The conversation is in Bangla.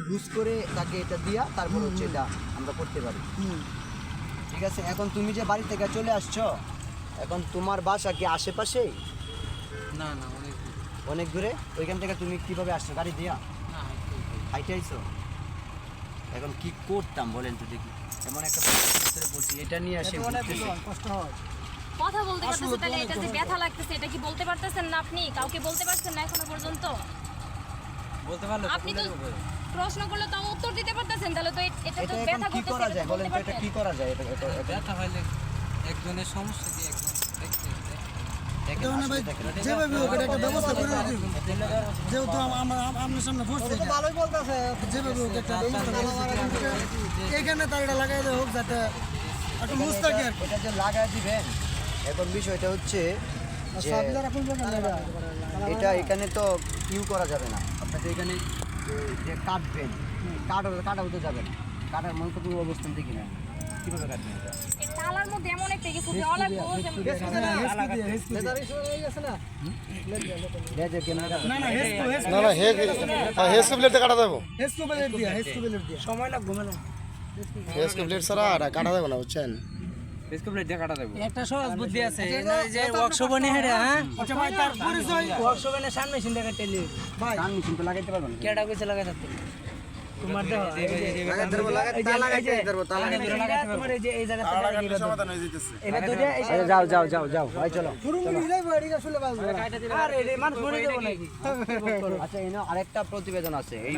লুজ করে তাকে এটা দিয়া তারপর হচ্ছে এটা আমরা করতে পারি। ঠিক আছে, এখন তুমি যে বাড়ি থেকে চলে আসছো, এখন তোমার বাসা কি আশেপাশেই? না না, অনেক দূরে। ওইখান থেকে তুমি কিভাবে আসছো, গাড়ি দিয়া? না হাইটে আইছো? এখন কি করতাম বলেন তো দেখি, এমন একটা পরিস্থিতিতে বলছি, এটা নিয়ে আসে কষ্ট হয়। কথা বলতে পারতেছে, তাহলে এটা যে ব্যথা লাগতেছে এটা কি বলতে পারতেছেন না আপনি? কাউকে বলতে পারছেন না এখনো পর্যন্ত? বলতে পারলে আপনি তো প্রশ্ন করলে তো উত্তর দিতে পারতেছেন, তাহলে তো এটা তো এটা ব্যথা এখন কি করতেছে, করা এটা যায় তো বলেন বলতে তো, এটা পারতেন। কি করা যায়? এটা ব্যথা হইলে একজনের সমস্যা কি একজন দেখতে দেখেন, আসলে দেখেন। যেভাবে হোক এটা একটা ব্যবস্থা করে দিব। যেহেতু আপনার সামনে পড়ছে এটা, ভালোই বলতেছে। যেভাবে হোক একটা ব্যবস্থা করে দিব। এখানে তার এটা লাগাই দেওয়া হোক যাতে একটু লুজ থাকে আর কি। এটা যে লাগাই দিবেন, এখন বিষয়টা হচ্ছে যে এটা এখানে তো ইউ করা যাবে না, আপনাকে এখানে যে কাটবেন, কাটাও তো যাবে না, কাটার মতো কোনো অবস্থান দেখি না, কীভাবে কাটবেন এটা? এই তালার মধ্যে এমন একটা কিছু দেওয়া লাগবে না না হেসকো না না হেসকো ব্লেড কাটা দেবো, হেসকো ব্লেড দিয়া সময় লাগবে না। হেসকো ব্লেড ছাড়া আর কাটা দেবো না, বুঝছেন? ডিসপ্লে দিয়ে কাটা দেব। একটা সহজ বুদ্ধি আছে, এই যে ওয়ার্কশপে নিয়ে হেরে, হ্যাঁ আচ্ছা ভাই, তার পরিচয় ওয়ার্কশপে নিয়ে সামনে মেশিন থেকে টেলি ভাই। কান মেশিন তো লাগাইতে পারবেন না। কেডা কইছে লাগাই থাকতে তোমার দেখো লাগাইতে পারবো, তোমার এই যে এই জায়গা থেকে এবার ধরে এই আচ্ছা, যাও ভাই, চলো। শুরু করে যাই ভাই, এদিকে আসলে বাজবে। আর এই মানুষ মরে যাবো নাকি? আচ্ছা, এনে আরেকটা প্রতিবেদন আছে, এই